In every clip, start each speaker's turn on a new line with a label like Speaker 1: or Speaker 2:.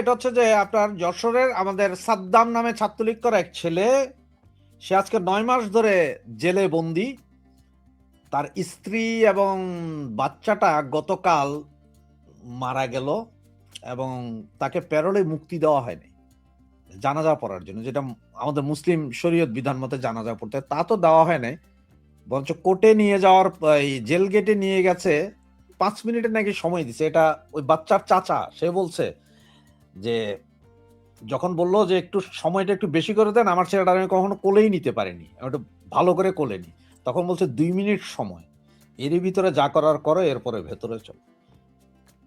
Speaker 1: এটা হচ্ছে যে আপনার যশোরের আমাদের সাদ্দাম নামে ছাত্রলীগ করা এক ছেলে, সে আজকে 9 মাস ধরে জেলে বন্দি। তার স্ত্রী এবং বাচ্চাটা গতকাল মারা গেল এবং তাকে প্যারোলে মুক্তি দেওয়া হয়নি জানাজা পড়ার জন্য, যেটা আমাদের মুসলিম শরীয়ত বিধান মতে জানাজা পড়তে, তা তো দেওয়া হয় নাই। বরঞ্চ কোর্টে নিয়ে যাওয়ার এই জেল গেটে নিয়ে গেছে, 5 মিনিটের নাকি সময় দিছে। এটা ওই বাচ্চার চাচা সে বলছে যে যখন বললো যে একটু সময়টা একটু বেশি করে দেন, আমার ছেলেটা আমি কখনো কোলেই নিতে পারিনি, আমি একটু ভালো করে কোলে নি। তখন বলছে 2 মিনিট সময়, এরই ভিতরে যা করার করো, এরপরে ভেতরে চলো।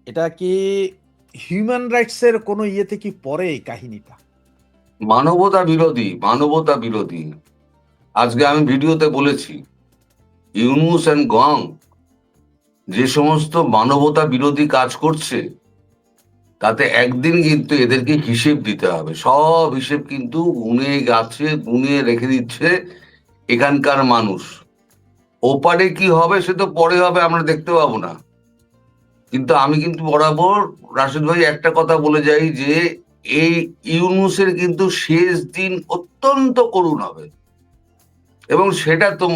Speaker 1: এটা কি হিউম্যান রাইটস এর কোনো ইয়েতে কি পড়ে এই কাহিনীটা?
Speaker 2: মানবতা বিরোধী, মানবতা বিরোধী। আজকে আমি ভিডিওতে বলেছি, ইউনূস এন্ড গং যে সমস্ত মানবতা বিরোধী কাজ করছে, তাতে একদিন কিন্তু এদেরকে হিসেব দিতে হবে। সব হিসেব কিন্তু গুনে গাছে গুনে রেখে দিচ্ছে এখানকার মানুষ। ওপারে কি হবে সে তো পরে হবে, আমরা দেখতে পাবো না। কিন্তু আমি কিন্তু বরাবর রাশেদ ভাই একটা কথা বলে যাই যে এই ইউনূসের কিন্তু শেষ দিন অত্যন্ত করুণ হবে, এবং সেটা তো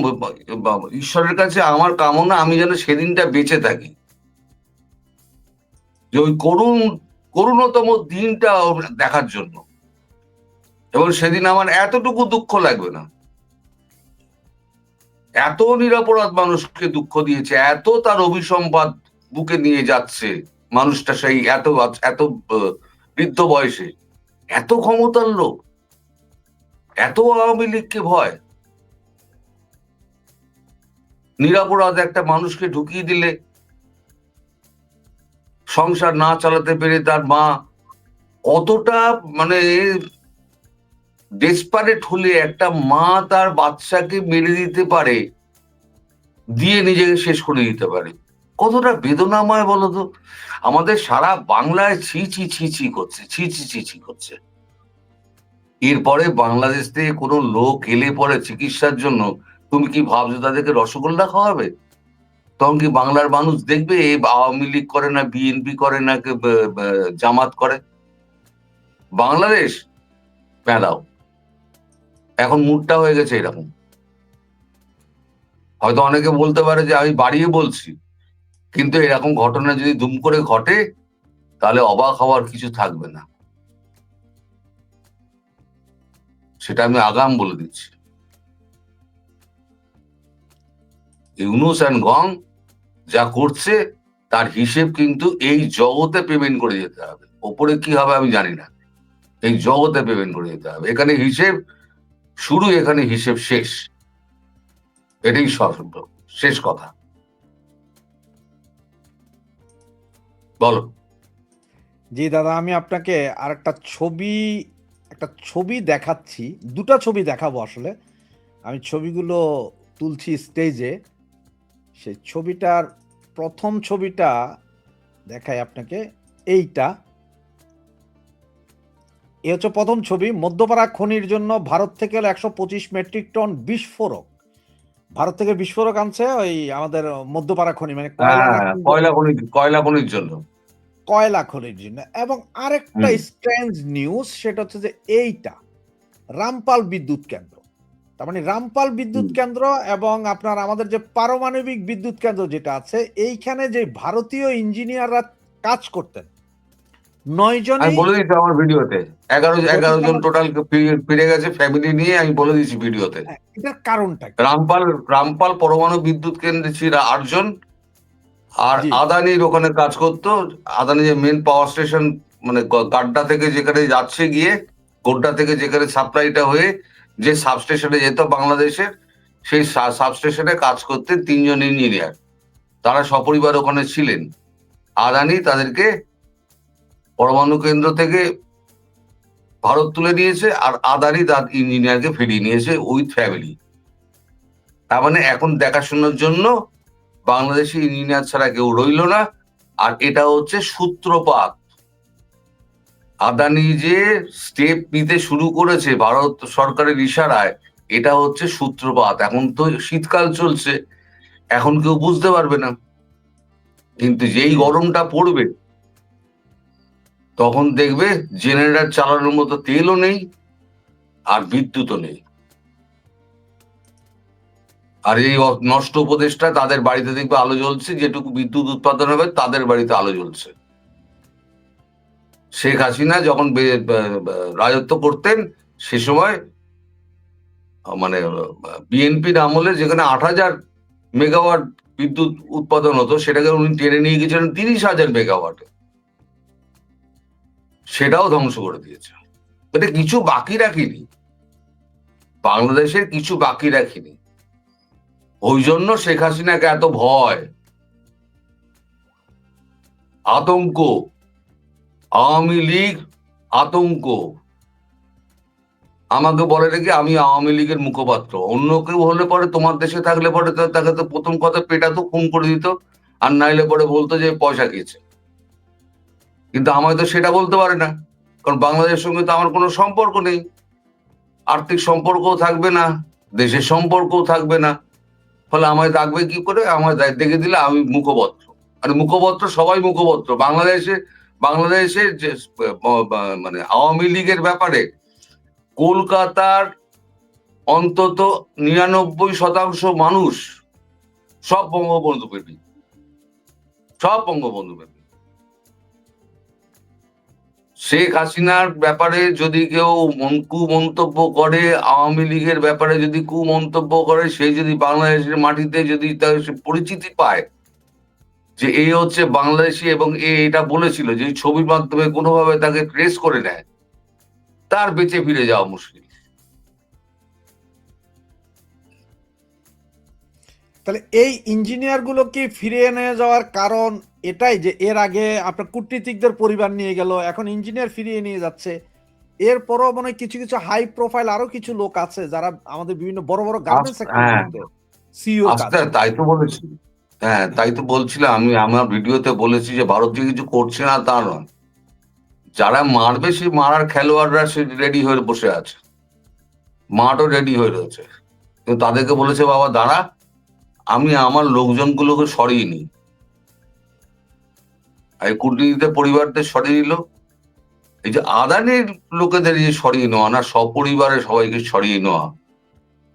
Speaker 2: ঈশ্বরের কাছে আমার কামনা আমি যেন সেদিনটা বেঁচে থাকি, যে ওই করুণতম দিনটা দেখার জন্য। এবং সেদিন আমার এতটুকু দুঃখ লাগবে না। এত নিরপরাধ মানুষকে দুঃখ দিয়েছে, এত তার অভিসম্পাদ বুকে নিয়ে যাচ্ছে মানুষটা, সেই এত এত বৃদ্ধ বয়সে, এত ক্ষমতার লোক, এত আওয়ামী লীগকে ভয়। নিরপরাধ একটা মানুষকে ঢুকিয়ে দিলে, সংসার না চালাতে পেরে তার মা কতটা মানে ডেসপারেট হলে একটা মা তার বাচ্চাকে মেরে দিতে পারে, দিয়ে নিজেকে শেষ করে দিতে পারে, কতটা বেদনাময় বলতো। আমাদের সারা বাংলায় ছি ছি ছি ছি করছে, ছি ছি ছি ছি করছে। এরপরে বাংলাদেশ থেকে কোনো লোক এলে পরে চিকিৎসার জন্য, তুমি কি ভাবছো তাদেরকে রসগোল্লা খাওয়াবে? তখন কি বাংলার মানুষ দেখবে আওয়ামী লীগ করে না, বিএনপি করে না, জামাত করে? বাংলাদেশ মেলাও এখন মুডটা হয়ে গেছে এরকম। হয়তো অনেকে বলতে পারে যে আমি বাড়িয়ে বলছি, কিন্তু এরকম ঘটনা যদি দুম করে ঘটে, তাহলে অবাক হওয়ার কিছু থাকবে না, সেটা আমি আগাম বলে দিচ্ছি। ইউনূস এন্ড গং যা করছে তার হিসেব কিন্তু এই জগতে পেমেন্ট করে যেতে হবে। ওপরে কি হবে আমি জানি না, এই জগতে পেমেন্ট করে যেতে হবে। এখানে হিসেব শুরু, এখানে হিসেব শেষ, এটাই শেষ কথা। বলো।
Speaker 1: জি দাদা, আমি আপনাকে আর একটা ছবি দেখাচ্ছি, দুটা ছবি দেখাবো আসলে। আমি ছবিগুলো তুলছি স্টেজে। সেই ছবিটার প্রথম ছবিটা দেখাই আপনাকে, এইটা। এ হচ্ছে প্রথম ছবি। মধ্যপাড়া খনির জন্য ভারত থেকে 125 মেট্রিক টন বিস্ফোরক। ভারত থেকে বিস্ফোরক আনছে ওই আমাদের মধ্যপাড়া খনি, মানে কয়লা
Speaker 2: হ্যাঁ,
Speaker 1: রাখার
Speaker 2: কয়লা খনির জন্য।
Speaker 1: কয়লা খনির জন্য। এবং আরেকটা স্ট্রেঞ্জ নিউজ, সেটা হচ্ছে যে এইটা রামপাল বিদ্যুৎ কেন্দ্র। তার মানে রামপাল বিদ্যুৎ কেন্দ্র এবং আপনার আমাদের যে পারমাণবিক বিদ্যুৎ কেন্দ্র যেটা আছে, এইখানে যে ভারতীয় ইঞ্জিনিয়াররা কাজ করতেন, 9
Speaker 2: আমি
Speaker 1: জনই
Speaker 2: বলে দিচ্ছি আমার ভিডিওতে, 11 জন টোটাল ফিরে গেছে ফ্যামিলি নিয়ে, আমি বলে দিচ্ছি ভিডিওতে।
Speaker 1: এটার কারণটা কি?
Speaker 2: রামপাল পরমাণু বিদ্যুৎ কেন্দ্রে ছিল 8 জন, আর
Speaker 1: জি
Speaker 2: আদানির ওখানে কাজ করতো। আদানি যে মেন পাওয়ার স্টেশন, মানে গাড্ডা থেকে যেখানে যাচ্ছে গিয়ে, গোড্ডা থেকে যেখানে সাপ্লাইটা হয়ে যে সাবস্টেশনে যেত বাংলাদেশের, সেই সাবস্টেশনে কাজ করতে 3 জন ইঞ্জিনিয়ার, তারা সপরিবার ওখানে ছিলেন। আদানি তাদেরকে পরমাণু কেন্দ্র থেকে ভারত তুলে নিয়েছে, আর আদানি তার ইঞ্জিনিয়ারকে ফিরিয়ে নিয়েছে উইথ ফ্যামিলি। তার মানে এখন দেখাশোনার জন্য বাংলাদেশি ইঞ্জিনিয়ার ছাড়া কেউ রইল না। আর এটা হচ্ছে সূত্রপাত। আদানি যে স্টেপ নিতে শুরু করেছে ভারত সরকারের ইশারায়, এটা হচ্ছে সূত্রপাত। এখন তো শীতকাল চলছে, এখন কেউ বুঝতে পারবে না, কিন্তু যেই গরমটা পড়বে তখন দেখবে জেনারেটর চালানোর মতো তেলও নেই আর বিদ্যুৎও নেই। আর এই নষ্ট উপদেশটা তাদের বাড়িতে দেখবে আলো জ্বলছে, যেটুকু বিদ্যুৎ উৎপাদন হবে তাদের বাড়িতে আলো জ্বলছে। শেখ হাসিনা যখন রাজত্ব করতেন সে সময় মানে বিএনপির আমলে যেখানে 8,000 মেগাওয়াট বিদ্যুৎ উৎপাদন হতো সেটাকে উনি টেনে নিয়ে গেছিলেন 30,000 মেগাওয়াটে। সেটাও ধ্বংস করে দিয়েছে। এটা কিছু বাকি রাখিনি, বাংলাদেশের কিছু বাকি রাখিনি। ওই জন্য শেখ হাসিনাকে এত ভয়, আতঙ্ক, আওয়ামী লীগ আতঙ্ক। আমাকে বলে নাকি আমি আওয়ামী লীগের মুখপাত্র, অন্য কেউ হলে পরে তোমার দেশে থাকলে পরে তাকে তো প্রথম কথা পেটা তো খুন করে দিত, আর নাইলে পরে বলতো যে পয়সা খেয়েছে। কিন্তু আমায় তো সেটা বলতে পারে না, কারণ বাংলাদেশের সঙ্গে তো আমার কোনো সম্পর্ক নেই, আর্থিক সম্পর্কও থাকবে না, দেশের সম্পর্কও থাকবে না। ফলে আমায় ডাকবে কি করে? আমায় দেখে দিলে আমি মুখপত্র। আর মুখপত্র সবাই মুখপত্র। বাংলাদেশে যে মানে আওয়ামী লীগের ব্যাপারে কলকাতার অন্তত 99% মানুষ সব বঙ্গবন্ধু প্রেমী, সব বঙ্গবন্ধু প্রেমী। শেখ হাসিনার ব্যাপারে যদি কেউ কুমন্তব্য করে, আওয়ামী লীগের ব্যাপারে যদি কুমন্তব্য করে, সে যদি বাংলাদেশের মাটিতে যদি তার পরিচিতি পায় যে এই হচ্ছে বাংলাদেশি এবং এটা বলেছিল, যে ছবির মাধ্যমে কোনোভাবে তাকে ট্রেস করে নেয়, তার বেঁচে ফিরে যাওয়া মুশকিল।
Speaker 1: তাহলে এই ইঞ্জিনিয়ার গুলো কি ফিরিয়ে নিয়ে যাওয়ার কারণ এটাই যে এর আগে আপনার কূটনীতিকদের পরিবার নিয়ে গেল, এখন ইঞ্জিনিয়ার ফিরিয়ে নিয়ে যাচ্ছে। এরপরও মনে হয় কিছু কিছু হাই প্রোফাইল আরো কিছু লোক আছে যারা আমাদের বিভিন্ন বড় বড় গার্মেন্টস সেক্টরে সিইও কাজ।
Speaker 2: তাই তো বলেছি, হ্যাঁ তাই তো বলছিলাম। আমি আমার ভিডিওতে বলেছি যে ভারত যে কিছু করছে না তা নয়, যারা মারবে সেই মারার খেলোয়াড়রা সে রেডি হয়ে বসে আছে, মাঠও রেডি হয়ে রয়েছে। কিন্তু তাদেরকে বলেছে বাবা দাঁড়া, আমি আমার লোকজনগুলোকে সরিয়ে নিই। আর কূটনীতিতে পরিবারদের সরিয়ে নিল। এই যে আদানির লোকেদের যে সরিয়ে নেওয়া না, সপরিবারে সবাইকে সরিয়ে নেওয়া,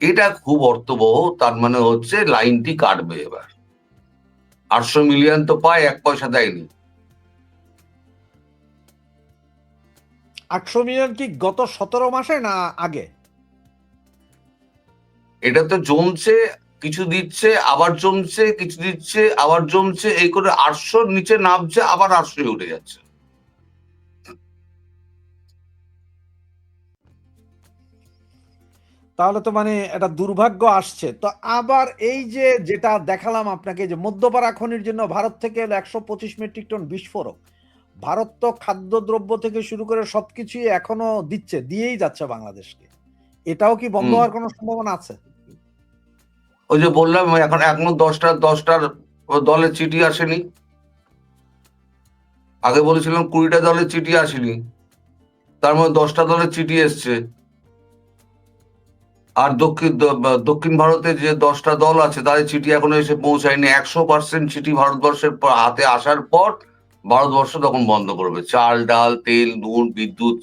Speaker 2: এটা খুব অর্থবহ। তার মানে হচ্ছে লাইনটি কাটবে এবার। 800 মিলিয়ন তো পায়, 1 পয়সা দেয়নি।
Speaker 1: 800 মিলিয়ন কি গত 17 মাসে না আগে?
Speaker 2: এটা তো জমছে, কিছু দিচ্ছে আবার জমছে, কিছু দিচ্ছে আবার জমছে, এই করে 800 নিচে নামছে, আবার 800 উঠে যাচ্ছে।
Speaker 1: তাহলে তো মানে এটা দুর্ভাগ্য আসছে তো। আবার এই যে যেটা দেখালাম আপনাকে, যে মধ্যপাড়া খনির জন্য ভারত থেকে 125 মেট্রিক টন বিস্ফোরক, ভারত তো খাদ্যদ্রব্য থেকে শুরু করে সবকিছুই এখনো দিচ্ছে, দিয়েই যাচ্ছে বাংলাদেশকে। এটাও কি বন্ধ হওয়ার কোনো সম্ভাবনা আছে?
Speaker 2: ওই যে বললাম এখনো 10টার দলের চিঠি আসেনি। আগে বলেছিলাম 20টা দলের চিঠি আসেনি, তার মধ্যে 10টা দলের চিঠি এসছে। আর দক্ষিণ ভারতে যে 10টা দল আছে তাদের চিঠি এখনো এসে পৌঁছায়নি। 100% চিঠি ভারতবর্ষের হাতে আসার পর ভারতবর্ষ তখন বন্ধ করবে। চাল, ডাল, তেল, নুন, বিদ্যুৎ,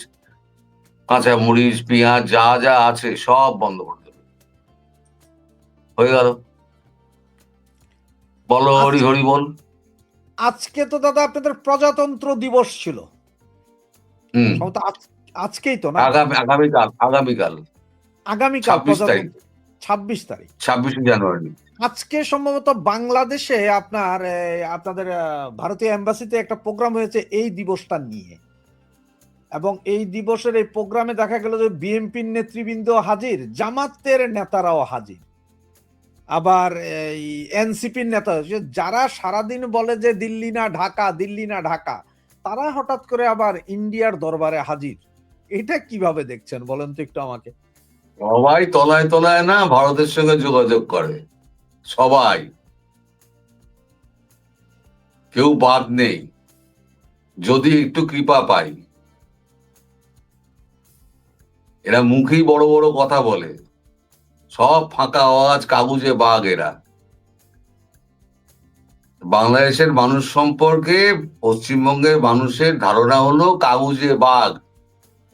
Speaker 2: কাঁচা মরিচ, পেঁয়াজ যা যা আছে সব বন্ধ করে দেবে। হয়ে গেল। বলো হরি হরি বল।
Speaker 1: আজকে তো দাদা আপনাদের প্রজাতন্ত্র দিবস ছিল,
Speaker 2: হম,
Speaker 1: সম্ভবত আজকেই তো না?
Speaker 2: আগামীকাল আগামীকাল
Speaker 1: আগামীকাল
Speaker 2: 26 তারিখ,
Speaker 1: প্রজাতন্ত্র, 26 তারিখ।
Speaker 2: 26শে জানুয়ারি।
Speaker 1: আজকে সম্ভবত বাংলাদেশে আপনাদের ভারতীয় এম্বাসিতে একটা প্রোগ্রাম হয়েছে এই দিবসটা নিয়ে, এবং এই দিবসের এই প্রোগ্রামে দেখা গেল যে বিএনপির নেতৃবৃন্দ হাজির, জামাতের নেতারাও হাজির, আবার এই এনসিপির নেতা, যারা সারাদিন বলে যে দিল্লি না ঢাকা, দিল্লি না ঢাকা, তারা হঠাৎ করে আবার ইন্ডিয়ার দরবারে হাজির। এটা কিভাবে দেখছেন বলেন তো একটু আমাকে।
Speaker 2: সবাই তলায় তলায় না ভারতের সঙ্গে যোগাযোগ করে, সবাই, কেউ বাদ নেই, যদি একটু কৃপা পাই। এরা মুখেই বড় বড় কথা বলে, সব ফাঁকা আওয়াজ, কাগজে বাঘ এরা। বাংলাদেশের মানুষ সম্পর্কে পশ্চিমবঙ্গের মানুষের ধারণা হলো কাগজে বাঘ।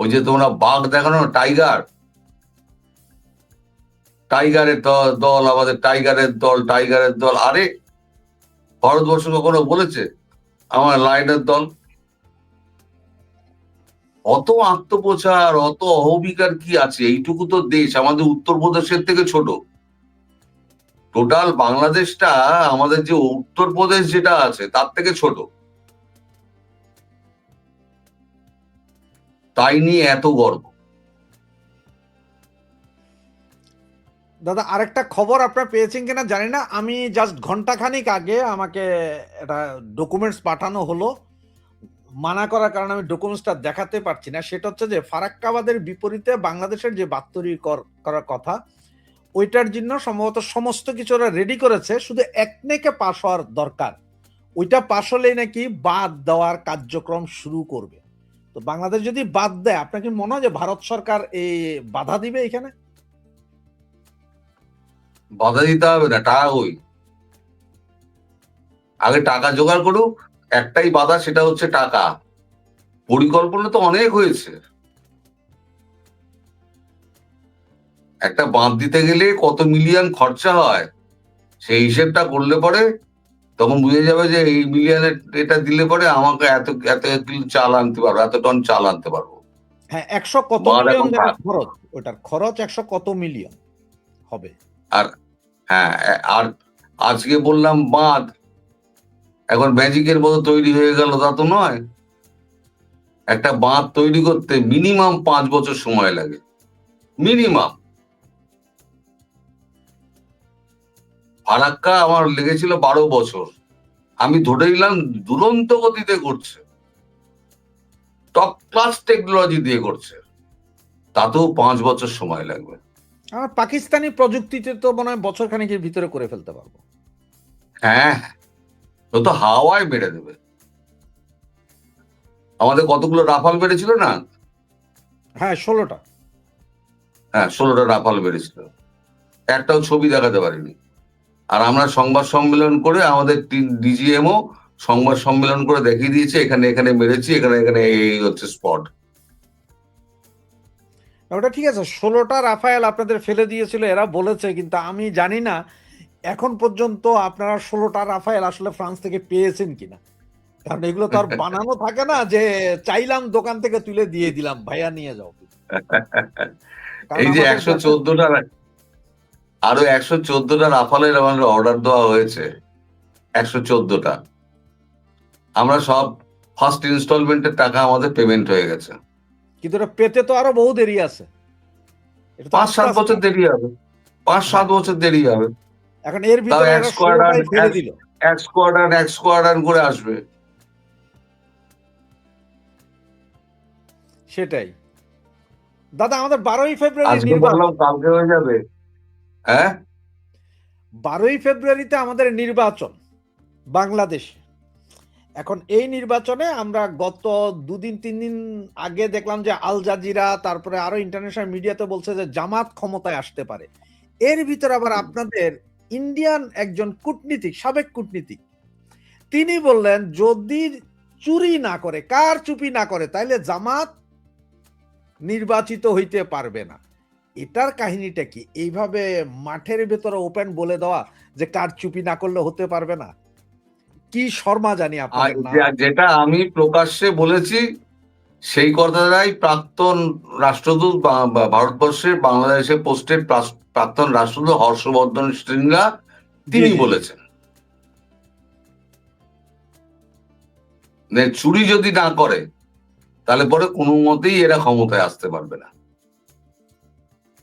Speaker 2: ওই যে তোমরা বাঘ দেখানো, টাইগার, টাইগারের দল, আমাদের টাইগারের দল, টাইগারের দল। আরে ভারতবর্ষ কখনো বলেছে আমার লায়নের দল? অত আত্মপ্রচার, অত অহমিকার কি আছে? এইটুকু তো দেশ, আমাদের উত্তরপ্রদেশের থেকে ছোট। টোটাল বাংলাদেশটা আমাদের যে উত্তরপ্রদেশ যেটা আছে তার থেকে ছোট, তাই নিয়ে এত গর্ব।
Speaker 1: দাদা আরেকটা খবর আপনারা পেয়েছেন কিনা জানি না, আমি জাস্ট ঘন্টাখানিক আগে আমাকে একটা ডকুমেন্টস পাঠানো হলো, মানা করার কারণে আমি ডকুমেন্টসটা দেখাতে পারছি না। সেটা হচ্ছে যে ফারাক্কাবাদের বিপরীতে বাংলাদেশের যে বাৎতরি করার কথা, ওইটার জন্য সম্ভবত সমস্ত কিছু ওরা রেডি করেছে, শুধু একনেকে পাশ হওয়ার দরকার। ওইটা পাশ হলেই নাকি বাদ দেওয়ার কার্যক্রম শুরু করবে। তো বাংলাদেশ যদি বাদ দেয়, আপনার কি মনে হয় যে ভারত সরকার এই বাধা দিবে এখানে?
Speaker 2: বাধা দিতে হবে না, টাকা কই? আগে টাকা জোগাড় করুক। একটাই বাধা, সেটা হচ্ছে টাকা। পরিকল্পনা তো অনেক হয়েছে। একটা বাঁধ দিতে গেলে কত মিলিয়ন খরচা হয়, সেই হিসেবটা করলে পরে তখন বুঝে যাবে যে এই মিলিয়নের এটা দিলে পরে আমাকে এত এত কিলো চাল আনতে পারবো, এত টন চাল আনতে পারবো।
Speaker 1: হ্যাঁ, 100 কত
Speaker 2: বাঁধ
Speaker 1: মিলিয়ন
Speaker 2: এখন
Speaker 1: যেটা খরচ, ওটার খরচ 100 কত মিলিয়ন হবে।
Speaker 2: আর হ্যাঁ, আর আজকে বললাম বাঁধ এখন ম্যাজিকের মতো তৈরি হয়ে গেল তা তো নয়। একটা বাঁধ তৈরি করতে মিনিমাম 5 বছর সময় লাগে, মিনিমাম। ফারাক্কা আমার লেগেছিল 12 বছর। আমি ধরে নিলাম দুরন্ত গতিতে করছে, টপ ক্লাস টেকনোলজি দিয়ে করছে, তাতেও 5 বছর সময় লাগবে।
Speaker 1: আমার পাকিস্তানি প্রযুক্তিতে তো মনে হয় বছর খানেকের ভিতরে করে ফেলতে পারবো।
Speaker 2: হ্যাঁ, ও তো হাওয়ায় বেড়ে দেবে। আমাদের কতগুলো রাফাল বেড়েছিল না?
Speaker 1: হ্যাঁ, 16টা।
Speaker 2: হ্যাঁ, 16টা রাফাল বেড়েছিল, একটাও ছবি দেখাতে পারিনি। আর আমরা সংবাদ সম্মেলন করে, আমাদের ডিজিএমও সংবাদ সম্মেলন করে দেখিয়ে দিয়েছে এখানে এখানে মেরেছি, এখানে এখানে এই হচ্ছে স্পট।
Speaker 1: ওটা ঠিক আছে, 16টা রাফায়েল আপনাদের ফেলে দিয়েছিল এরা বলেছে, কিন্তু আমি জানি না এখন পর্যন্ত আপনারা 16টা রাফায়েল আসলে ফ্রান্স থেকে পেয়েছেন কিনা। কারণ এগুলো তো আর বানানো থাকে না যে চাইলাম দোকান থেকে তুলে দিয়ে দিলাম, ভাইয়া নিয়ে যাও। কারণ
Speaker 2: এই যে
Speaker 1: আমাদের
Speaker 2: 114টা, আরো 114টা রাফালের আমাদের অর্ডার দেওয়া হয়েছে। 114টা আমরা সব ফার্স্ট ইনস্টলমেন্টের টাকা আমাদের পেমেন্ট হয়ে গেছে।
Speaker 1: কিন্তু এটা পেতে তো আরো বহু দেরি আছে। এটা তো
Speaker 2: 5-7 বছর দেরি হবে, 5-7 বছর দেরি হবে।
Speaker 1: এখন এর
Speaker 2: তাও
Speaker 1: ভিতরে
Speaker 2: এক
Speaker 1: এরা
Speaker 2: স্কোয়াড্রন,
Speaker 1: 16টাই ফেলে দিল।
Speaker 2: এক স্কোয়াড্রন করে আসবে।
Speaker 1: সেটাই দাদা, আমাদের 12ই ফেব্রুয়ারি
Speaker 2: আজকে
Speaker 1: নির্বাচন।
Speaker 2: বললাম কালকে হয়ে যাবে। হ্যাঁ,
Speaker 1: 12ই ফেব্রুয়ারিতে আমাদের নির্বাচন বাংলাদেশে। এখন এই নির্বাচনে আমরা গত 2-3 দিন আগে দেখলাম যে আল জাজিরা, তারপরে আরো ইন্টারন্যাশনাল মিডিয়াতে বলছে যে জামাত ক্ষমতায় আসতে পারে। এর ভিতরে আবার আপনাদের ইন্ডিয়ান একজন কূটনীতিক, সাবেক কূটনীতিক, তিনি বললেন যদি চুরি না করে, কার চুপি না করে, তাইলে জামাত নির্বাচিত হইতে পারবে না। এটার কাহিনীটা কি? এইভাবে মাঠের ভেতরে ওপেন বলে দেওয়া যে কার চুপি না করলে হতে পারবে না, কি শর্মা জানি আপনাদের নাম।
Speaker 2: যেটা আমি প্রকাশ্যে বলেছি সেই কথাটাই প্রাক্তন রাষ্ট্রদূত ভারতবর্ষের বাংলাদেশে পোস্টেড প্রাক্তন রাষ্ট্রদূত হর্ষবর্ধন শ্রীঙ্গলা তিনি বলেছেন। চুরি যদি না করে তাহলে পরে কোনো মতেই এরা ক্ষমতায় আসতে পারবে না।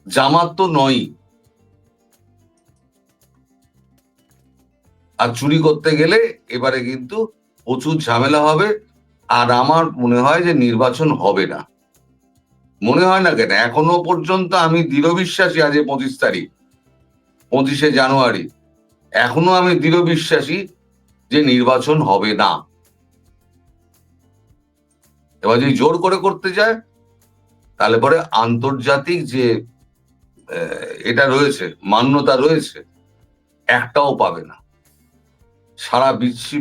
Speaker 2: জামাত তো নয়, আর চুরি করতে গেলে এবারে কিন্তু প্রচুর ঝামেলা হবে। আর আমার মনে হয় যে নির্বাচন হবে না। মনে হয় না কেন, এখনো পর্যন্ত আমি দৃঢ় বিশ্বাসী, আজ 25 তারিখ, 25শে জানুয়ারি, এখনো আমি দৃঢ় বিশ্বাসী যে নির্বাচন হবে না। এবার যদি জোর করে করতে যায় তাহলে পরে আন্তর্জাতিক যে এটা রয়েছে, মান্যতা রয়েছে, একটাও পাবে না। সারা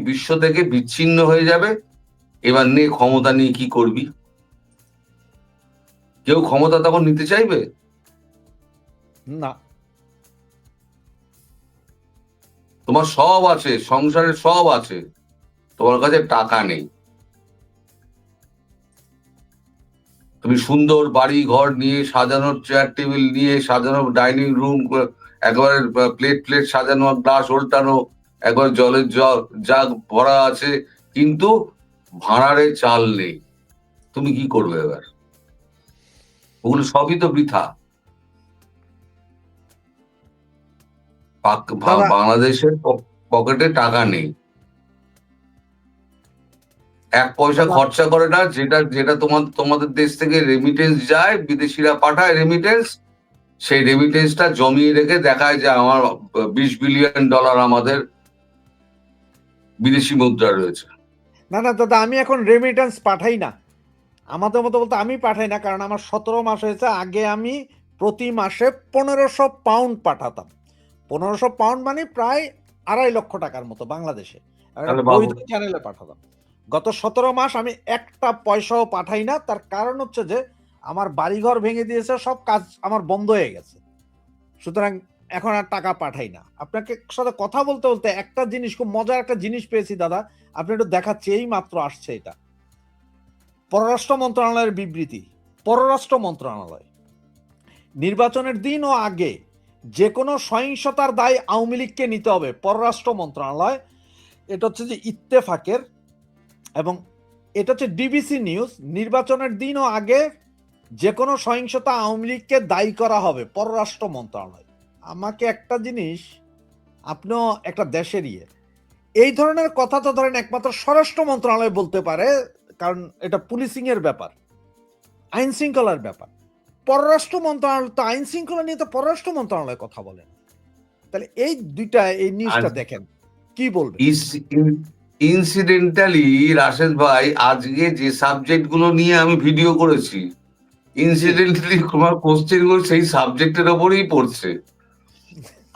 Speaker 2: বিশ্ব থেকে বিচ্ছিন্ন হয়ে যাবে। এবার নে ক্ষমতা নিয়ে কি করবি? কেউ ক্ষমতা তখন নিতে চাইবে
Speaker 1: না।
Speaker 2: তোমার সব আছে, সংসারে সব আছে, তোমার কাছে টাকা নেই। তুমি সুন্দর বাড়ি ঘর নিয়ে, সাজানোর চেয়ার টেবিল নিয়ে, সাজানো ডাইনিং রুম, একবারে প্লেট প্লেট সাজানো, গ্লাস উল্টানো, একবার জলের জাগ ভরা আছে, কিন্তু ভাঁড়ারে চাল নেই। তুমি কি করবে এবার? ওগুলো সবই তো বৃথা।
Speaker 1: দাদা,
Speaker 2: বাংলাদেশের পকেটে টাকা নেই, এক পয়সা
Speaker 1: দাদা,
Speaker 2: খরচা করে না। যেটা যেটা তোমাদের দেশ থেকে রেমিটেন্স যায়, বিদেশিরা পাঠায় রেমিটেন্স, সেই রেমিটেন্সটা জমিয়ে রেখে দেখায় যে আমার $20 বিলিয়ন আমাদের বিদেশি মুদ্রা রয়েছে।
Speaker 1: না না দাদা, আমি এখন রেমিটেন্স পাঠাই না। আমাদের মতো বলতে আমি পাঠাই না, কারণ আমার 17 মাস হয়েছে। আগে আমি প্রতি মাসে 1500 পাউন্ড পাঠাতাম। 1500 পাউন্ড মানে প্রায় 2.5 লক্ষ টাকার মতো বাংলাদেশে। আর একটা
Speaker 2: তাহলে
Speaker 1: বৈধ
Speaker 2: বাবু,
Speaker 1: চ্যানেলে পাঠাতাম। গত 17 মাস আমি একটা পয়সাও পাঠাই না। তার কারণ হচ্ছে যে আমার বাড়িঘর ভেঙে দিয়েছে, সব কাজ আমার বন্ধ হয়ে গেছে। সুতরাং এখন আর টাকা পাঠাই না। আপনাকে সাথে কথা বলতে বলতে একটা জিনিস, খুব মজার একটা জিনিস পেয়েছি দাদা, আপনি একটু দেখাচ্ছি, এই মাত্র আসছে এটা। পররাষ্ট্র মন্ত্রণালয়ের বিবৃতি। পররাষ্ট্র মন্ত্রণালয় নির্বাচনের দিন ও আগে যে কোনো সহিংসতার দায় আওয়ামী লীগকে নিতে হবে, পররাষ্ট্র মন্ত্রণালয়। এটা হচ্ছে যে ইত্তেফাকের, এবং এটা হচ্ছে ডিবিসি নিউজ। নির্বাচনের দিন ও আগে যে কোনো সহিংসতা আওয়ামী লীগকে দায়ী করা হবে, পররাষ্ট্র মন্ত্রণালয়। আমাকে একটা জিনিস, আপনিও একটা দেশের এই ধরনের কথা তো ধরেন একমাত্র স্বরাষ্ট্র মন্ত্রণালয় বলতে পারে, কারণ এটা পুলিশিং এর ব্যাপার, আইন শৃঙ্খলার ব্যাপার। পররাষ্ট্র মন্ত্রণালয় তো আইন শৃঙ্খলা নিয়ে তো পররাষ্ট্র মন্ত্রণালয় কথা বলেন। তাহলে এই দুইটা, এই নিউজটা দেখেন, কি বলবেন?
Speaker 2: ইনসিডেন্টালি রাশেদ ভাই, আজকে যে সাবজেক্ট গুলো নিয়ে আমি ভিডিও করেছি, ইনসিডেন্টালি তোমার কোশ্চেন গুলো সেই সাবজেক্টের ওপরেই পড়ছে।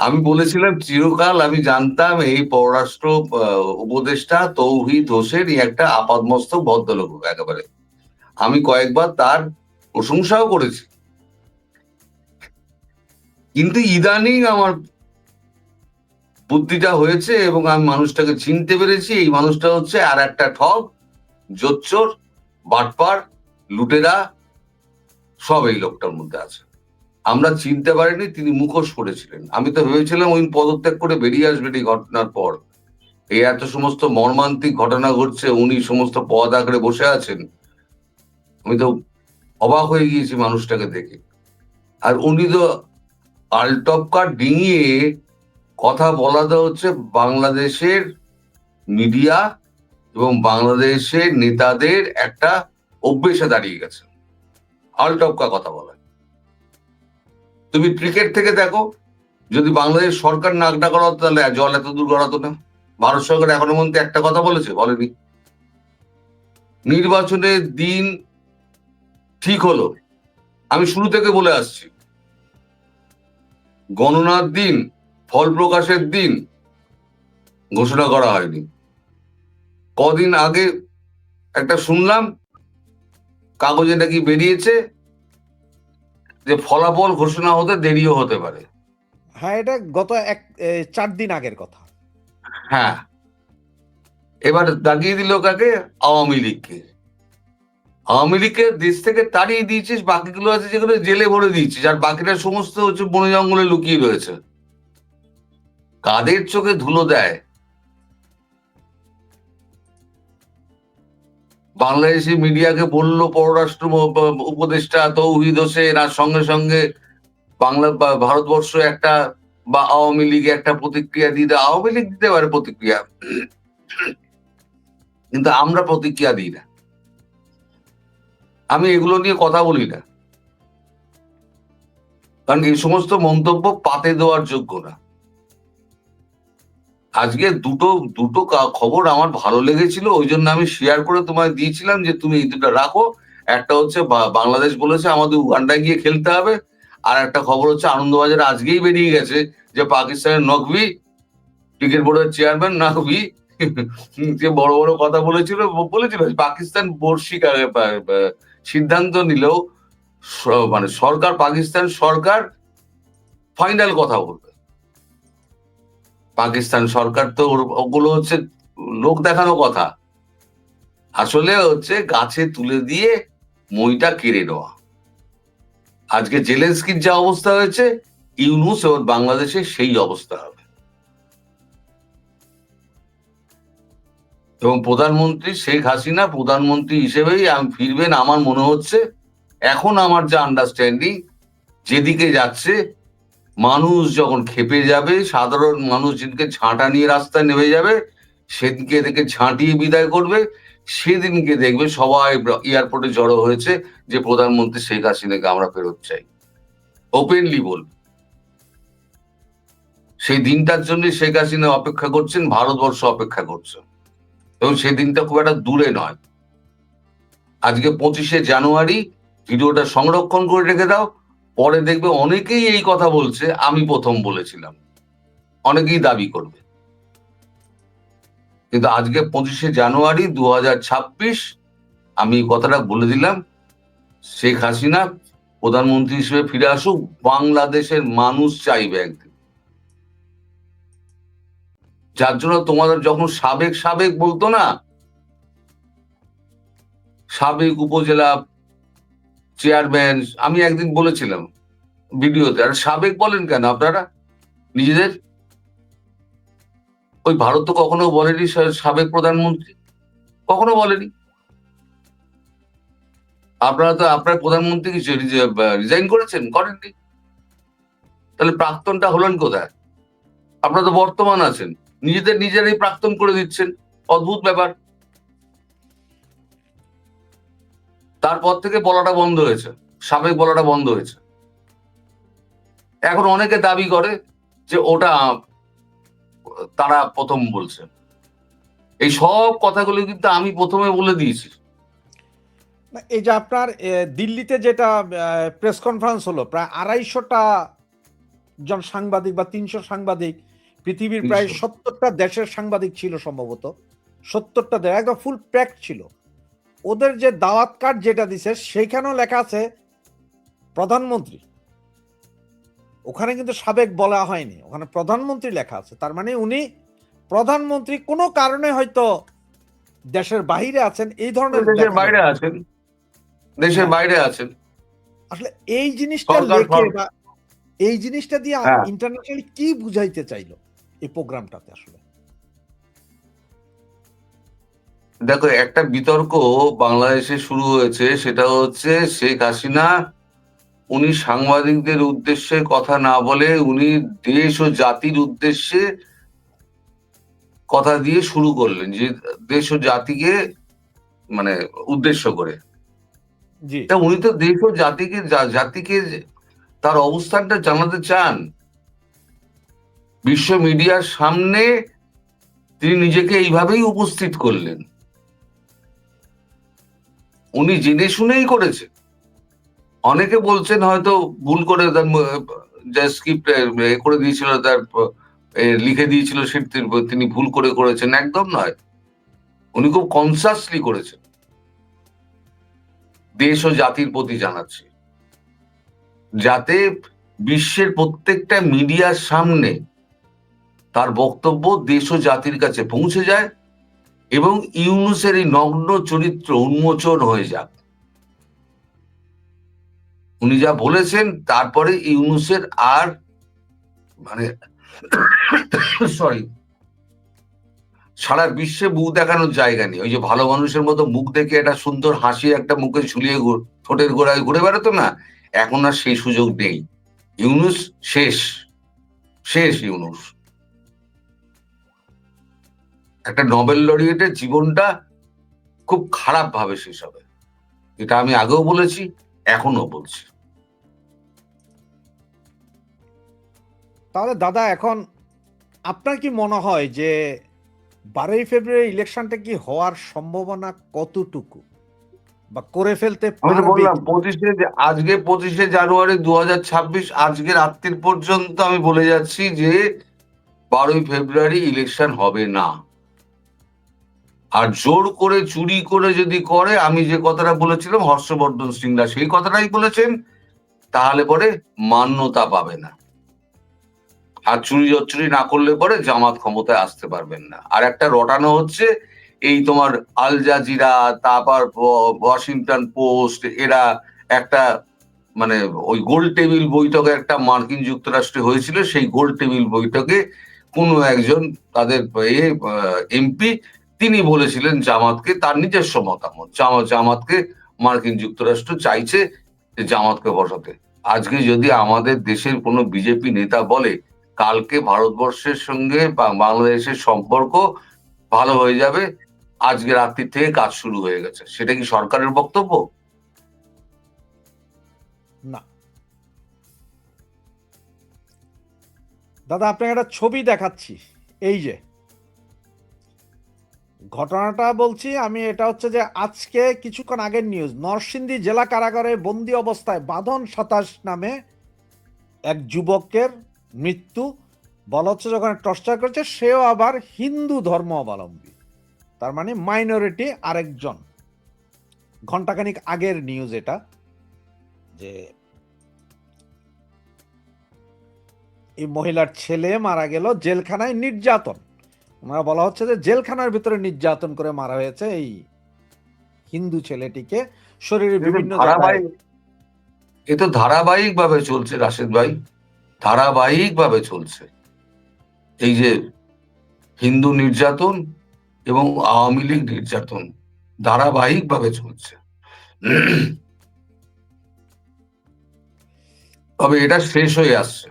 Speaker 2: আমি বলেছিলাম চিরকাল আমি জানতাম এই পররাষ্ট্র উপদেষ্টা তৌহিদ হোসেন একটা আপাদমস্তক ভদ্রলোক একেবারে। আমি কয়েকবার তার প্রশংসাও করেছি, কিন্তু ইদানিং আমার বুদ্ধিটা হয়েছে এবং আমি মানুষটাকে চিনতে পেরেছি। এই মানুষটা হচ্ছে আর একটা ঠগ, জোচ্চোর, বাটপার, লুটেরা, সব এই লোকটার মধ্যে আছে। আমরা চিনতে পারিনি তিনি মুখোশ করেছিলেন। আমি তো ভেবেছিলাম ওই পদত্যাগ করে বেরিয়ে আসবেন এই ঘটনার পর। এই এত সমস্ত মর্মান্তিক ঘটনা ঘটছে, উনি সমস্ত পদ আঁকড়ে বসে আছেন। আমি তো অবাক হয়ে গিয়েছি মানুষটাকে দেখে। আর উনি তো আলটপকার ডিঙিয়ে কথা বলাতে হচ্ছে বাংলাদেশের মিডিয়া এবং বাংলাদেশের নেতাদের একটা অভ্যেসে দাঁড়িয়ে গেছে আলটপকা কথা বলা। তুমি ক্রিকেট থেকে দেখো, যদি বাংলাদেশ সরকার নাক ডাকা হতো তাহলে জল এত দূর গড়াতো না। ভারত সরকার এখনো পর্যন্ত একটা কথা বলেছে? বলেনি। নির্বাচনের দিন ঠিক হলো, আমি শুরু থেকে বলে আসছি, গণনার দিন, ফল প্রকাশের দিন ঘোষণা করা হয়নি। কদিন আগে একটা শুনলাম কাগজে নাকি বেরিয়েছে যে ফলাফল ঘোষণা হতে দেরিও হতে পারে।
Speaker 1: হ্যাঁ, এটা গত 4 দিন আগের কথা।
Speaker 2: হ্যাঁ, এবার দাগিয়ে দিল কাকে? আওয়ামী লীগকে। আওয়ামী লীগকে দেশ থেকে তাড়িয়ে দিয়েছিস, বাকিগুলো আছে যেগুলো জেলে ভরে দিয়েছিস, আর বাকিটা সমস্ত হচ্ছে বনে জঙ্গলে লুকিয়ে রয়েছে। কাদের চোখে ধুলো দেয়? বাংলাদেশি মিডিয়াকে বললো পররাষ্ট্র উপদেষ্টা তৌহিদ হোসেন, আর সঙ্গে সঙ্গে ভারতবর্ষ একটা বা আওয়ামী লীগে একটা প্রতিক্রিয়া দিতে। আওয়ামী লীগ দিতে পারে প্রতিক্রিয়া, কিন্তু আমরা প্রতিক্রিয়া দিই না। আমি এগুলো নিয়ে কথা বলি না, কারণ এই সমস্ত মন্তব্য পাতে দেওয়ার যোগ্য না। আজকে দুটো দুটো খবর আমার ভালো লেগেছিল, ওই জন্য আমি শেয়ার করে তোমায় দিয়েছিলাম যে তুমি এই দুটো রাখো। একটা হচ্ছে বাংলাদেশ বলেছে আমাদের উগান্ডায় গিয়ে খেলতে হবে, আর একটা খবর হচ্ছে আনন্দবাজারে আজকেই বেরিয়ে গেছে যে পাকিস্তানের নকভি ক্রিকেট বোর্ডের চেয়ারম্যান না হবি, যে বড় বড় কথা বলেছিল পাকিস্তান বর্ষিক সিদ্ধান্ত নিলেও মানে সরকার, পাকিস্তান সরকার ফাইনাল কথা বলবে। পাকিস্তান সরকার তো ওগুলো হচ্ছে লোক দেখানো কথা, আসলে হচ্ছে গাছে তুলে দিয়ে মইটা কেড়ে নেওয়া। আজকে জেলেনস্কির যা অবস্থা হয়েছে, ইউনূস এবং বাংলাদেশে সেই অবস্থা হবে। এবং প্রধানমন্ত্রী শেখ হাসিনা প্রধানমন্ত্রী হিসেবেই ফিরবেন আমার মনে হচ্ছে। এখন আমার যা আন্ডারস্ট্যান্ডিং, যেদিকে যাচ্ছে, মানুষ যখন খেপে যাবে, সাধারণ মানুষ যেদিকে ঝাঁটা নিয়ে রাস্তায় নেমে যাবে, সেদিকে এদেরকে ঝাঁটিয়ে বিদায় করবে। সেদিনকে দেখবে সবাই এয়ারপোর্টে জড়ো হয়েছে যে প্রধানমন্ত্রী শেখ হাসিনাকে আমরা ফেরত চাই, ওপেনলি বলবে। সেই দিনটার জন্য শেখ হাসিনা অপেক্ষা করছেন, ভারতবর্ষ অপেক্ষা করছে, এবং সেই দিনটা খুব একটা দূরে নয়। আজকে 25শে জানুয়ারি, ভিডিওটা সংরক্ষণ করে রেখে দাও, পরে দেখবে অনেকেই এই কথা বলছে আমি প্রথম বলেছিলাম, অনেকেই দাবি করবে। কিন্তু আজকে 25শে জানুয়ারি 2026, আমি কথাটা বলে দিলাম, শেখ হাসিনা প্রধানমন্ত্রী হিসেবে ফিরে আসুক, বাংলাদেশের মানুষ চাইবে একদিন। যার জন্য তোমাদের যখন সাবেক সাবেক বলতো না, সাবেক উপজেলা চেয়ারম্যান, আমি একদিন বলেছিলাম ভিডিওতে, আর সাবেক বলেন কেন আপনারা নিজেদের? ওই ভারত তো কখনো বলেনি সাবেক প্রধানমন্ত্রী, কখনো বলেনি। আপনারা তো আপনার প্রধানমন্ত্রী কি রিজাইন করেছেন? করেননি। তাহলে প্রাক্তনটা হলেন কোথায়? আপনারা তো বর্তমান আছেন, নিজেরাই প্রাক্তন করে দিচ্ছেন, অদ্ভুত ব্যাপার। তারপর থেকে বলাটা বন্ধ হয়েছে, সাবেক বলাটা বন্ধ হয়েছে। এখন অনেকে দাবি করে যে ওটা তারা প্রথম বলছে। এই সব কথাগুলো কিন্তু আমি প্রথমে বলে দিয়েছি।
Speaker 1: এই যে আপনার দিল্লিতে যেটা প্রেস কনফারেন্স হলো, প্রায় 250টা জন সাংবাদিক বা 300 সাংবাদিক, পৃথিবীর প্রায় 70টা দেশের সাংবাদিক ছিল সম্ভবত, 70টা দেশ, একদম ফুল প্যাক ছিল। ওদের যে দাওয়াত কার্ড যেটা দিছে সেইখানেও লেখা আছে প্রধানমন্ত্রী, ওখানে কিন্তু সাবেক বলা হয়নি, ওখানে প্রধানমন্ত্রী লেখা আছে। তার মানে উনি প্রধানমন্ত্রী কোনো কারণে হয়তো দেশের বাইরে আছেন, এই ধরনের
Speaker 2: দেশের বাইরে আছেন, দেশের বাইরে আছেন।
Speaker 1: আসলে এই জিনিসটা লেখে বা এই জিনিসটা দিয়ে ইন্টারন্যাশনালি কি বুঝাইতে চাইলো এই প্রোগ্রামটাতে? আসলে
Speaker 2: দেখো, একটা বিতর্ক বাংলাদেশে শুরু হয়েছে, সেটা হচ্ছে শেখ হাসিনা উনি সাংবাদিকদের উদ্দেশ্যে কথা না বলে উনি দেশ ও জাতির উদ্দেশ্যে কথা দিয়ে শুরু করলেন, যে দেশ ও জাতিকে মানে উদ্দেশ্য করে। তা উনি তো দেশ ও জাতিকে তার অবস্থানটা জানাতে চান। বিশ্ব মিডিয়ার সামনে তিনি নিজেকে এইভাবেই উপস্থিত করলেন। উনি জেনে শুনেই করেছেন। অনেকে বলছেন হয়তো ভুল করে যা স্ক্রিপ্ট করে দিয়েছিল, তার লিখে দিয়েছিল, তিনি ভুল করেছেন, একদম নয়। উনি খুব কনসাসলি করেছেন, দেশ ও জাতির প্রতি জানাচ্ছি, যাতে বিশ্বের প্রত্যেকটা মিডিয়ার সামনে তার বক্তব্য দেশ ও জাতির কাছে পৌঁছে যায় এবং ইউনূসের এই নগ্ন চরিত্র উন্মোচন হয়ে যাক। উনি যা বলেছেন, তারপরে ইউনূসের আর মানে সরি সারা বিশ্বে মুখ দেখানোর জায়গা নেই। ওই যে ভালো মানুষের মতো মুখ দেখে একটা সুন্দর হাসি একটা মুখে ঝুলিয়ে ঠোঁটের গোড়ায় ঘুরে বেড়াতো না, এখন আর সেই সুযোগ নেই। ইউনূস শেষ, শেষ ইউনূস। একটা নোবেল লরিয়েটের জীবনটা খুব খারাপ ভাবে শেষ হবে, এটা আমি আগেও বলেছি, এখনো বলছি।
Speaker 1: তাহলে দাদা, এখন আপনার কি মনে হয় যে 12ই ফেব্রুয়ারি ইলেকশনটা কি হওয়ার সম্ভাবনা কতটুকু, বা করে ফেলতে
Speaker 2: আমি
Speaker 1: পারবে?
Speaker 2: বললাম আজকে 25শে জানুয়ারি 2026, আজকে রাত্রির পর্যন্ত আমি বলে যাচ্ছি যে 12ই ফেব্রুয়ারি ইলেকশন হবে না। আর জোর করে চুরি করে যদি করে, আমি যে কথাটা বলেছিলাম হর্ষবর্ধন সিংরা সেই কথাটাই বলেছেন, তাহলে পরে মান্যতা পাবে না। আর চুরি না করলে পরে জামাত ক্ষমতায় আসতে পারবেন না। আর একটা রটানো হচ্ছে, এই তোমার আল জাজিরা, তারপর ওয়াশিংটন পোস্ট, এরা একটা মানে ওই গোল টেবিল বৈঠকে একটা মার্কিন যুক্তরাষ্ট্রে হয়েছিল, সেই গোল টেবিল বৈঠকে কোনো একজন তাদের এমপি তিনি বলেছিলেন জামাতকে, তার নিজস্ব মতামত, জামাতকে মার্কিন যুক্তরাষ্ট্র চাইছে যে জামাতকে বসাতে। আজকে যদি আমাদের দেশের কোনো বিজেপি নেতা বলে কালকে ভারতবর্ষের সঙ্গে বাংলাদেশের সম্পর্ক ভালো হয়ে যাবে, আজকে রাত্রি থেকে কাজ শুরু হয়ে গেছে, সেটা কি সরকারের বক্তব্য?
Speaker 1: না দাদা, আপনাকে একটা ছবি দেখাচ্ছি। এই যে ঘটনাটা বলছি আমি, এটা হচ্ছে যে আজকে কিছুক্ষণ আগের নিউজ। নরসিংদী জেলা কারাগারে বন্দি অবস্থায় বাঁধন 27 নামে এক যুবকের মৃত্যু। বলা হচ্ছে যখন টর্চার করেছে সেও আবার হিন্দু ধর্ম অবলম্বী, তার মানে মাইনরিটি আরেকজন। ঘন্টাখানিক আগের নিউজ এটা, যে এই মহিলার ছেলে মারা গেল জেলখানায় নির্যাতন। ওনারা বলা হচ্ছে যে জেলখানার ভিতরে নির্যাতন করে মারা হয়েছে এই হিন্দু ছেলেটিকে, শরীরের বিভিন্ন জায়গায়।
Speaker 2: এ তো ধারাবাহিক ভাবে চলছে রাশেদ ভাই, ধারাবাহিক ভাবে চলছে এই যে হিন্দু নির্যাতন এবং আওয়ামী লীগ নির্যাতন ধারাবাহিক ভাবে চলছে। তবে এটা শেষ হয়ে আসছে।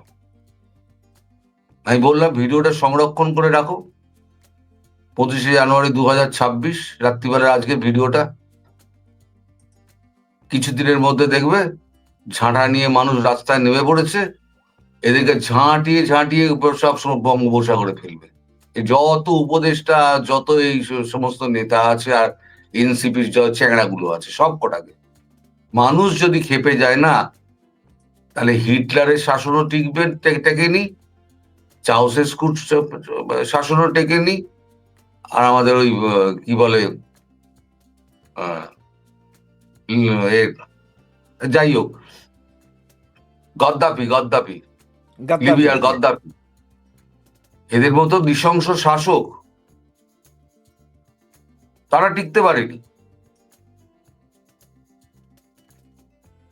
Speaker 2: আমি বললাম ভিডিওটা সংরক্ষণ করে রাখো, 25শে জানুয়ারি 2026 রাত্রিবেলা আজকে ভিডিওটা। কিছুদিনের মধ্যে দেখবে ঝাঁটা নিয়ে মানুষ রাস্তায় নেমে পড়েছে, এদেরকে ঝাঁটিয়ে ঝাঁটিয়ে সব বঙ্গোপসাগরে করে ফেলবে। যত উপদেষ্টা, যত এই সমস্ত নেতা আছে আর এনসিপির যত চ্যাংড়াগুলো আছে, সব কটাকে। মানুষ যদি খেপে যায় না, তাহলে হিটলারের শাসনও টিকবে, টেকেনি, চাউসেস্কুর শাসনও টেকেনি, আর আমাদের ওই কি বলে যাই হোক, গদ্দাফি লিবিয়ার গদ্দাফি, এদের মতো নৃশংস শাসক তারা টিকতে পারেনি।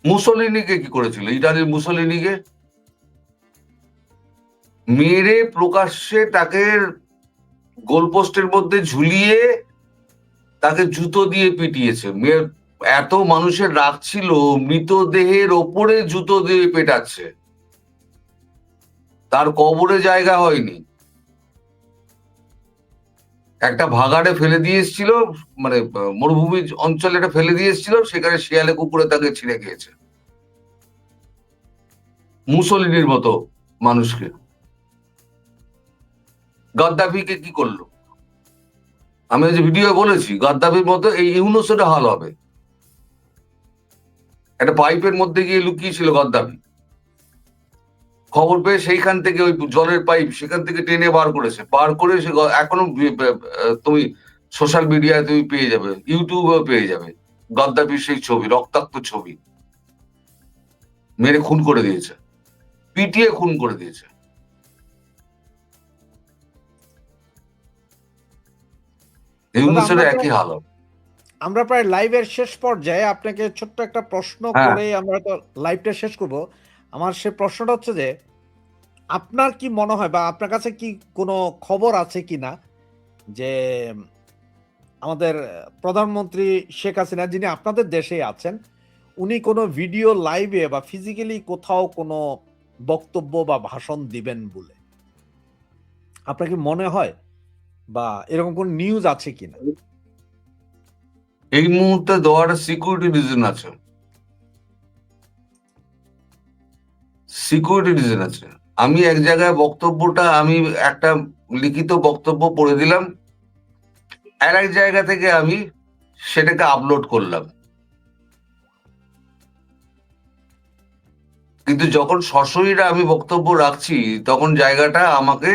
Speaker 2: মুসোলিনিকে কি করেছিল? ইটালির মুসোলিনিকে মেরে প্রকাশ্যে তাকে গোলপোস্টের মধ্যে ঝুলিয়ে তাকে জুতো দিয়ে পিটিয়েছে। এত মানুষের রাগ ছিল, মৃতদেহের ওপরে জুতো দিয়ে পেটাচ্ছে, তার কবরে জায়গা হয়নি, একটা ভাগাড়ে ফেলে দিয়ে এসেছিল, মানে মরুভূমি অঞ্চলে এটা ফেলে দিয়ে এসেছিল, সেখানে শিয়ালে কুকুরে তাকে ছিঁড়ে খেয়েছে। মুসোলিনির মতো মানুষকে। গাদ্দাফিকে কি করলো? আমি যে ভিডিও বলেছি, গাদ্দাফির মতো এই ইউনুসেরও হাল হবে। একটা পাইপের মধ্যে গিয়ে লুকিয়েছিল গাদ্দাফি, খবর পেয়ে সেইখান থেকে ওই জলের পাইপ সেখান থেকে টেনে বার করেছে, বার করে সে এখনো তুমি সোশ্যাল মিডিয়ায় তুমি পেয়ে যাবে, ইউটিউবেও পেয়ে যাবে গাদ্দাফির সেই ছবি, রক্তাক্ত ছবি। মেরে খুন করে দিয়েছে, পিটিয়ে খুন করে দিয়েছে। ইউনুসের একই হাল হবে।
Speaker 1: আমরা প্রায় লাইভের শেষ পর্যায়ে, আপনাকে ছোট্ট একটা প্রশ্ন করে আমরা তো লাইভটা শেষ করব। আমার সে প্রশ্নটা হচ্ছে যে আপনার কি মনে হয় বা আপনার কাছে কি কোনো খবর আছে কিনা যে আমাদের প্রধানমন্ত্রী শেখ হাসিনা, যিনি আপনাদের দেশে আছেন, উনি কোনো ভিডিও লাইভে বা ফিজিক্যালি কোথাও কোনো বক্তব্য বা ভাষণ দিবেন বলে আপনার কি মনে হয়, বা এরকম কোন নিউজ আছে কিনা?
Speaker 2: এই মুহূর্তে দেওয়ার সিকিউরিটি রিজন আছে, সিকিউরিটি রিজন আছে। আমি এক জায়গায় বক্তব্যটা আমি একটা লিখিত বক্তব্য পড়ে দিলাম, আর এক জায়গা থেকে আমি সেটাকে আপলোড করলাম, কিন্তু যখন সশরীরে আমি বক্তব্য রাখছি তখন জায়গাটা আমাকে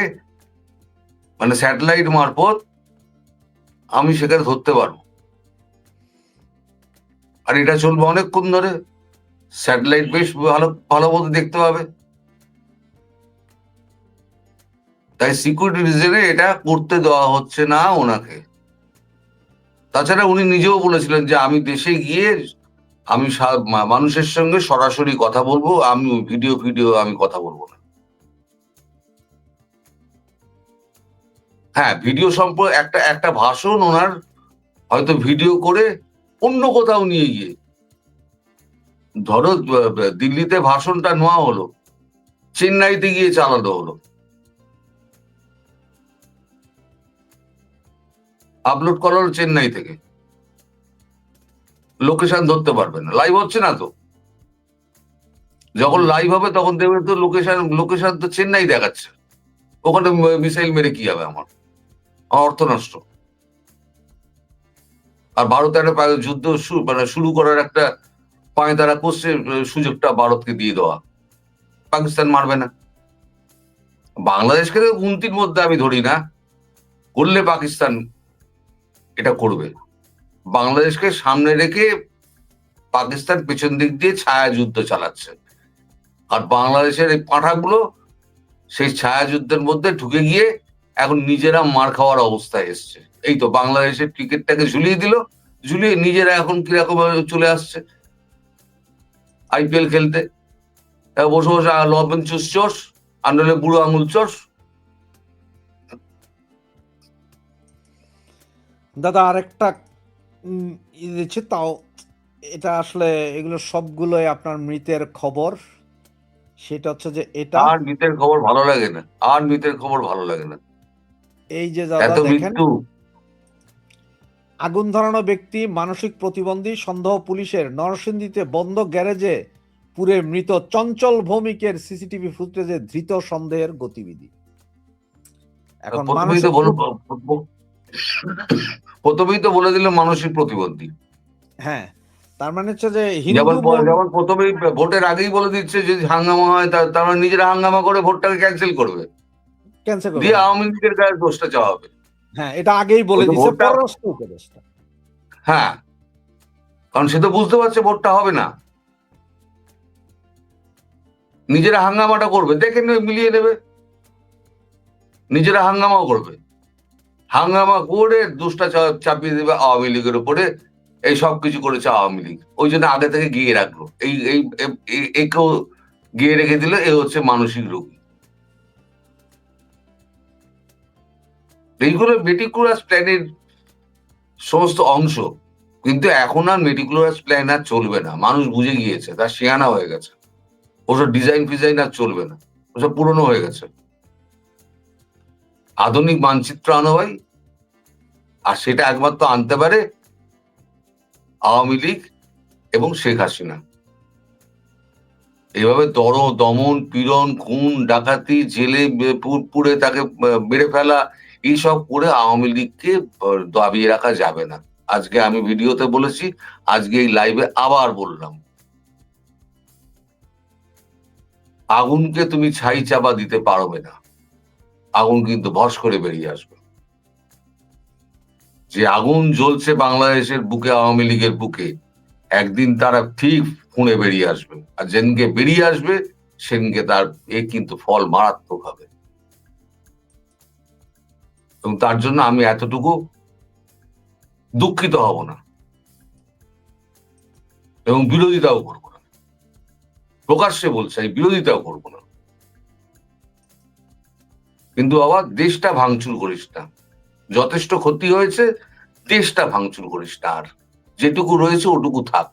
Speaker 2: মানে স্যাটেলাইট মারফত আমি সেখানে ধরতে পারবো। আর এটা চলবে অনেকক্ষণ ধরে, স্যাটেলাইট বেশ ভালো মতো দেখতে পাবে। তাই সিকিউরিটি রিজনে এটা করতে দেওয়া হচ্ছে না ওনাকে। তাছাড়া উনি নিজেও বলেছিলেন যে আমি দেশে গিয়ে আমি মানুষের সঙ্গে সরাসরি কথা বলবো, আমি ভিডিও আমি কথা বলবো না। হ্যাঁ, ভিডিও সম্পর্কে একটা ভাষণ ওনার হয়তো ভিডিও করে অন্য কোথাও নিয়ে গিয়ে, ধরো দিল্লিতে ভাষণটা নেওয়া হলো, চেন্নাইতে গিয়ে চালানো হলো, আপলোড করা হলো চেন্নাই থেকে, লোকেশন ধরতে পারবে না, লাইভ হচ্ছে না তো। যখন লাইভ হবে তখন দেখবে তো লোকেশন তো চেন্নাই দেখাচ্ছে, ওখানে মিসাইল মেরে কি হবে আমার অর্থ নষ্ট। আর ভারত একটা যুদ্ধ শুরু করার একটা তারা করছে, সুযোগটা ভারতকে দিয়ে দেওয়া, পাকিস্তান মারবে না। বাংলাদেশকে উন্তির মধ্যে আমি ধরি না, করলে পাকিস্তান এটা করবে। বাংলাদেশকে সামনে রেখে পাকিস্তান পেছন দিক দিয়ে ছায়া যুদ্ধ চালাচ্ছে, আর বাংলাদেশের এই পাঁঠাগুলো সেই ছায়া যুদ্ধের মধ্যে ঢুকে গিয়ে এখন নিজেরা মার খাওয়ার অবস্থায় এসছে। এই তো বাংলাদেশের ক্রিকেটটাকে ঝুলিয়ে নিজেরা এখন কিরকম চলে আসছে আইপিএল খেলতে, বসে বসে লবণ চুষ চোষ আর নইলে বুড়ো আঙুল চোষ।
Speaker 1: দাদা আরেকটা দিচ্ছে, তাও এটা আসলে এগুলো সবগুলোই আপনার মৃতের খবর। সেটা হচ্ছে যে এটা
Speaker 2: আর মৃতের খবর ভালো লাগে না, আর মৃতের খবর ভালো লাগে না।
Speaker 1: এই যে দাদা
Speaker 2: এত
Speaker 1: দেখেন,
Speaker 2: মৃত্যু।
Speaker 1: আগুন ধরানো ব্যক্তি মানসিক প্রতিবন্ধী সন্দেহ পুলিশের, নরসিংদীতে বন্ধ গ্যারেজে পুরে মৃত চঞ্চল ভৌমিকের সিসিটিভি ফুটেজে ধৃত সন্দেহের গতিবিধি। এখন
Speaker 2: প্রথমেই তো বলে দিল মানসিক প্রতিবন্ধী।
Speaker 1: হ্যাঁ, তার মানে হচ্ছে যে
Speaker 2: যেমন প্রথমেই ভোটের আগেই বলে দিচ্ছে যদি হাঙ্গামা হয় তার মানে নিজেরা হাঙ্গামা করে ভোটটাকে ক্যান্সেল করবে, দিয়ে আওয়ামী লীগের গায়ে দোষটা চাওয়া হবে।
Speaker 1: হ্যাঁ, এটা আগেই বলে দিচ্ছে পররাষ্ট্র উপদেষ্টা।
Speaker 2: হ্যাঁ, কারণ সে তো বুঝতে পারছে ভোটটা হবে না, নিজেরা হাঙ্গামাটা করবে, দেখে নেবে, মিলিয়ে নেবে, নিজেরা হাঙ্গামাও করবে, হাঙ্গামা করে দোষটা চাপিয়ে দেবে আওয়ামী লীগের উপরে। এই সব কিছু করেছে আওয়ামী লীগ, ওই জন্য আগে থেকে গিয়ে রাখলো, একেও গিয়ে রেখে দিল, এ হচ্ছে মানসিক রোগী। এইগুলো মেটিকুলাস প্ল্যানের সমস্ত অংশ, কিন্তু এখন আর মেটিকুলাস প্ল্যান আর চলবে না, মানুষ বুঝে গিয়েছে, তার শিয়ানা হয়ে গেছে, ওসব ডিজাইন ফিজাইন আর চলবে না, ওসব পুরনো হয়ে গেছে। আধুনিক মানচিত্র আনো হয়, আর সেটা একমাত্র আনতে পারে আওয়ামী লীগ এবং শেখ হাসিনা। এভাবে দমন পীড়ন, খুন ডাকাতি, জেলে পুরে তাকে মেরে ফেলা, এইসব করে আওয়ামী লীগকে দাবিয়ে রাখা যাবে না। আজকে আমি ভিডিওতে বলেছি, আজকে এই লাইভে আবার বললাম, আগুনকে তুমি ছাই চাপা দিতে পারবে না, আগুন কিন্তু ভস করে বেরিয়ে আসবে। যে আগুন জ্বলছে বাংলাদেশের বুকে, আওয়ামী লীগের বুকে, একদিন তারা ঠিক ফুঁড়ে বেরিয়ে আসবে, আর যেদিনকে বেরিয়ে আসবে সেদিনকে তার কিন্তু ফল মারাত্মক হবে। এবং তার জন্য আমি এতটুকু দুঃখিত হব না এবং বিরোধিতাও করব না, প্রকাশ্যে বলছে এই বিরোধিতাও করব না। কিন্তু আবার দেশটা ভাঙচুর করিস না, যথেষ্ট ক্ষতি হয়েছে, দেশটা ভাঙচুর করিস না, আর যেটুকু রয়েছে ওটুকু থাক।